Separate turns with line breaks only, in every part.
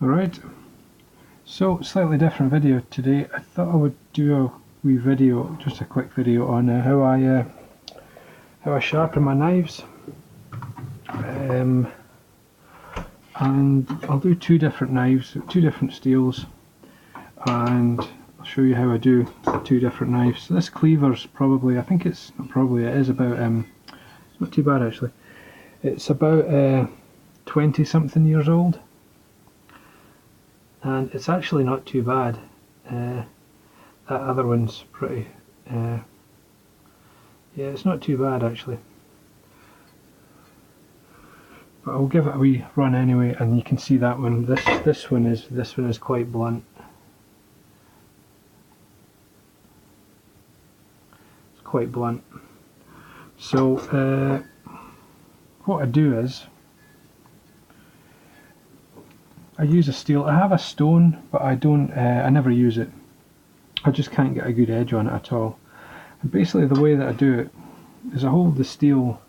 Alright, so slightly different video today. I thought I would do a wee video, just a quick video on how I sharpen my knives. And I'll do two different knives, two different steels, and I'll show you how I do two different knives. So this cleaver's probably, I think it's, not probably, it is about, it's not too bad actually. It's about 20 something years old. And it's actually not too bad. That other one's pretty, yeah, it's not too bad actually. But I'll give it a wee run anyway, and you can see that one. This one is quite blunt. It's quite blunt. So what I do is, I use a steel. I have a stone, but I don't. I never use it. I just can't get a good edge on it at all. And basically, the way that I do it is I hold the steel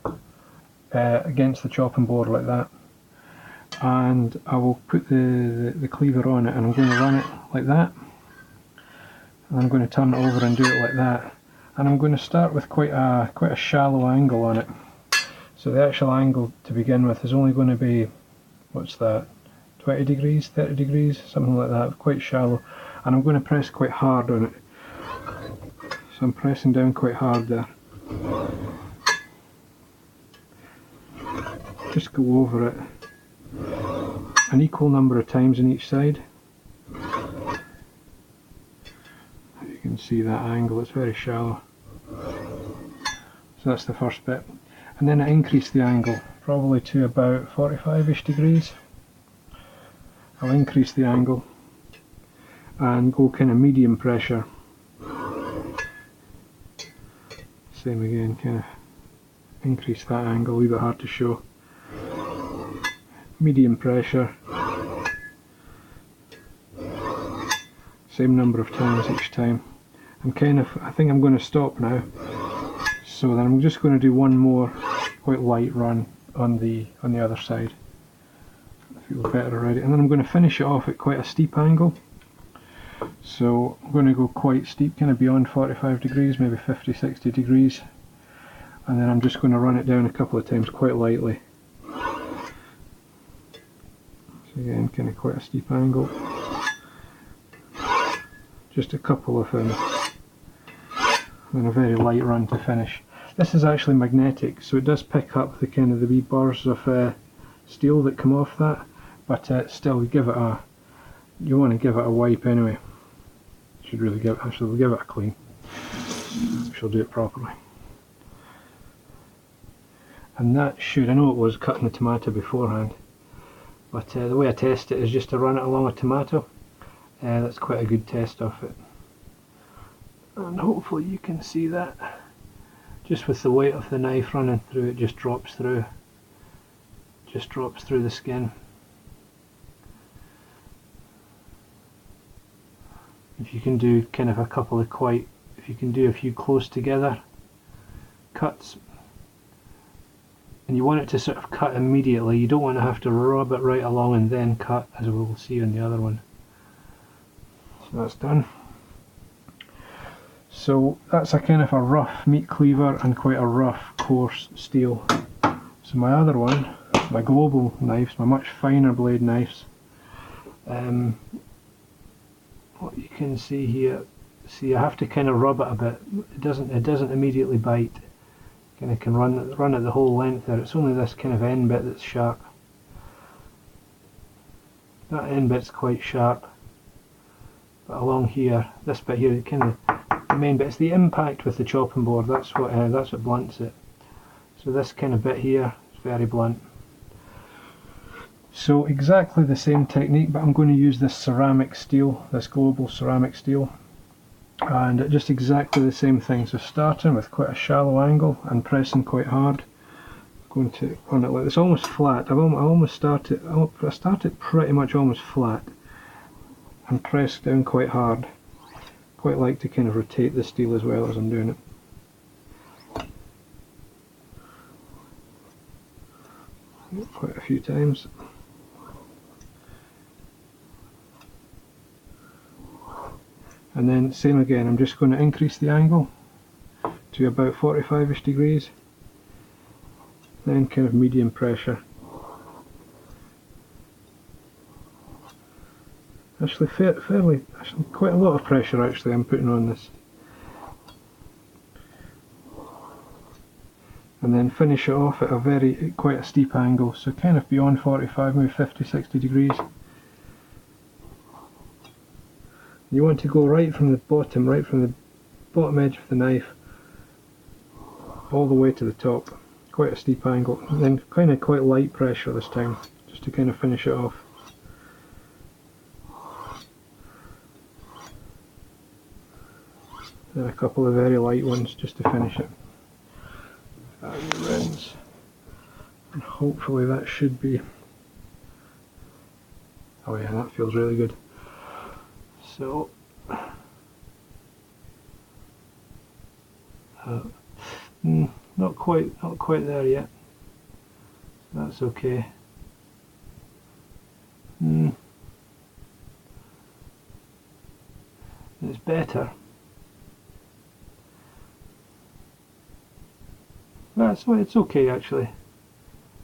against the chopping board like that, and I will put the cleaver on it, and I'm going to run it like that, and I'm going to turn it over and do it like that, and I'm going to start with quite a shallow angle on it. So the actual angle to begin with is only going to be, what's that? 20 degrees, 30 degrees, something like that, quite shallow, and I'm going to press quite hard on it. So I'm pressing down quite hard there. Just go over it an equal number of times on each side. You can see that angle, it's very shallow. So that's the first bit. And then I increase the angle, probably to about 45-ish degrees. I'll increase the angle and go kind of medium pressure. Same again, kind of increase that angle, a wee bit hard to show. Medium pressure. Same number of times each time. I think I'm going to stop now. So then I'm just going to do one more quite light run on the other side. I feel better already, and then I'm going to finish it off at quite a steep angle. So I'm going to go quite steep, kind of beyond 45 degrees, maybe 50-60 degrees, and then I'm just going to run it down a couple of times quite lightly. So again, kind of quite a steep angle. Just a couple of and then a very light run to finish. This is actually magnetic, so it does pick up the kind of the wee bars of steel that come off that. But still, you want to give it a wipe anyway. Should really give it a clean. She'll do it properly. And that should, I know it was cutting the tomato beforehand, but the way I test it is just to run it along a tomato. That's quite a good test of it. And hopefully you can see that. Just with the weight of the knife running through, it just drops through. Just drops through the skin. If you can do kind of a couple of if you can do a few close together cuts, and you want it to sort of cut immediately, you don't want to have to rub it right along and then cut, as we'll see on the other one. So that's done. So that's a kind of a rough meat cleaver and quite a rough coarse steel. So my other one, my global knives, my much finer blade knives, what you can see here, I have to kind of rub it a bit. It doesn't immediately bite. Kind of can run it the whole length there. It's only this kind of end bit that's sharp. That end bit's quite sharp, but along here, this bit here, kind of the main bit, it's the impact with the chopping board. That's what blunts it. So this kind of bit here is very blunt. So exactly the same technique, but I'm going to use this ceramic steel, this global ceramic steel, and just exactly the same thing. So starting with quite a shallow angle and pressing quite hard. Going to run it like this, almost flat. I start it pretty much almost flat and press down quite hard. Quite like to kind of rotate the steel as well as I'm doing it. Quite a few times. And then same again, I'm just going to increase the angle to about 45ish degrees, then kind of medium pressure. Actually quite a lot of pressure actually I'm putting on this. And then finish it off at quite a steep angle, so kind of beyond 45, maybe 50-60 degrees. You want to go right from the bottom edge of the knife all the way to the top, quite a steep angle, and then kind of quite light pressure this time, just to kind of finish it off. Then a couple of very light ones just to finish it. Rinse, and hopefully that should be, oh yeah, that feels really good. So not quite there yet. That's okay. It's better. It's okay actually.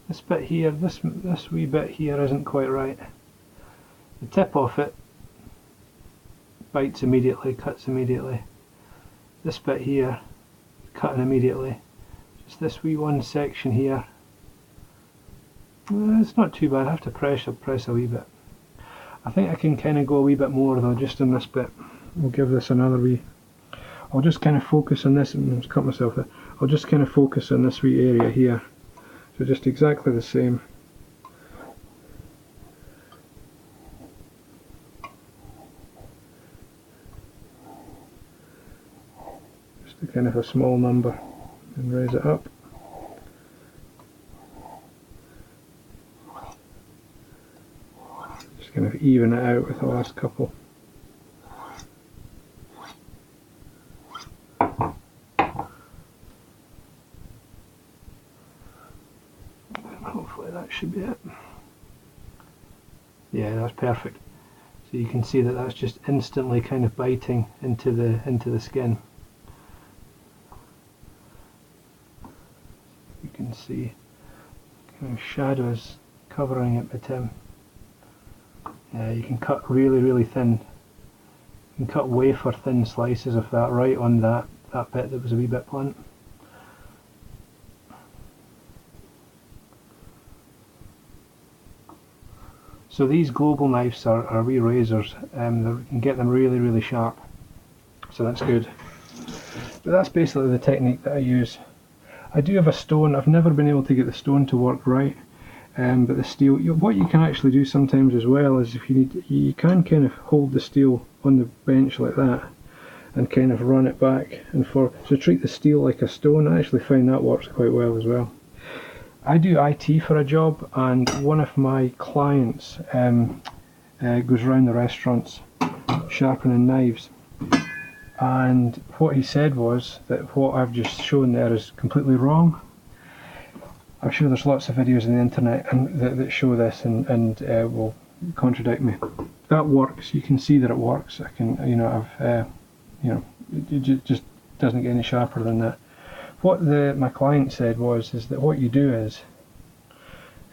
This bit here, this wee bit here isn't quite right. The tip off it bites immediately, cuts immediately. This bit here, cutting immediately. Just this wee one section here. It's not too bad. I have to press a wee bit. I think I can kind of go a wee bit more though, just in this bit. We'll give this another wee. I'll just kind of focus on this, and cut myself there. I'll just kind of focus on this wee area here. So just exactly the same. Just a kind of a small number, and raise it up. Just kind of even it out with the last couple. Hopefully that should be it. Yeah, that's perfect. So you can see that that's just instantly kind of biting into the skin. You can see kind of shadows covering it, but you can cut really thin. You can cut wafer thin slices of that right on that bit that was a wee bit blunt. So these global knives are wee razors, you can get them really sharp, so that's good. But that's basically the technique that I use. I do have a stone. I've never been able to get the stone to work right, but the steel, what you can actually do sometimes as well is, if you need, you can kind of hold the steel on the bench like that and kind of run it back and forth. So treat the steel like a stone. I actually find that works quite well as well. I do IT for a job, and one of my clients goes around the restaurants sharpening knives, and what he said was that what I've just shown there is completely wrong. I'm sure there's lots of videos on the internet that show this and will contradict me. That works. You can see that it works. I can, it just doesn't get any sharper than that. What my client said is that what you do is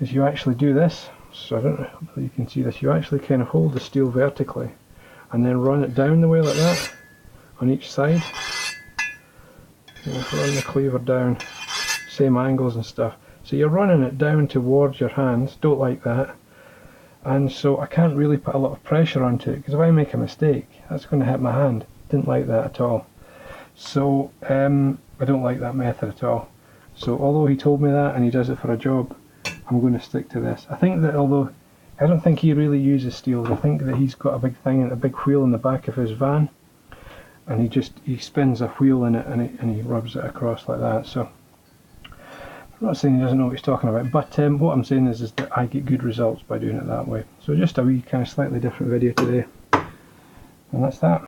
you actually do this. So I don't know if you can see this. You actually kind of hold the steel vertically and then run it down the way like that on each side. Run the cleaver down, same angles and stuff. So you're running it down towards your hands. Don't like that. And so I can't really put a lot of pressure onto it, because if I make a mistake, that's going to hit my hand. Didn't like that at all. So I don't like that method at all. So although he told me that and he does it for a job, I'm going to stick to this. I think that although I don't think he really uses steel, I think that he's got a big wheel in the back of his van, and he spins a wheel in it and he rubs it across like that. So I'm not saying he doesn't know what he's talking about, but what I'm saying is that I get good results by doing it that way. So just a wee kind of slightly different video today, and that's that.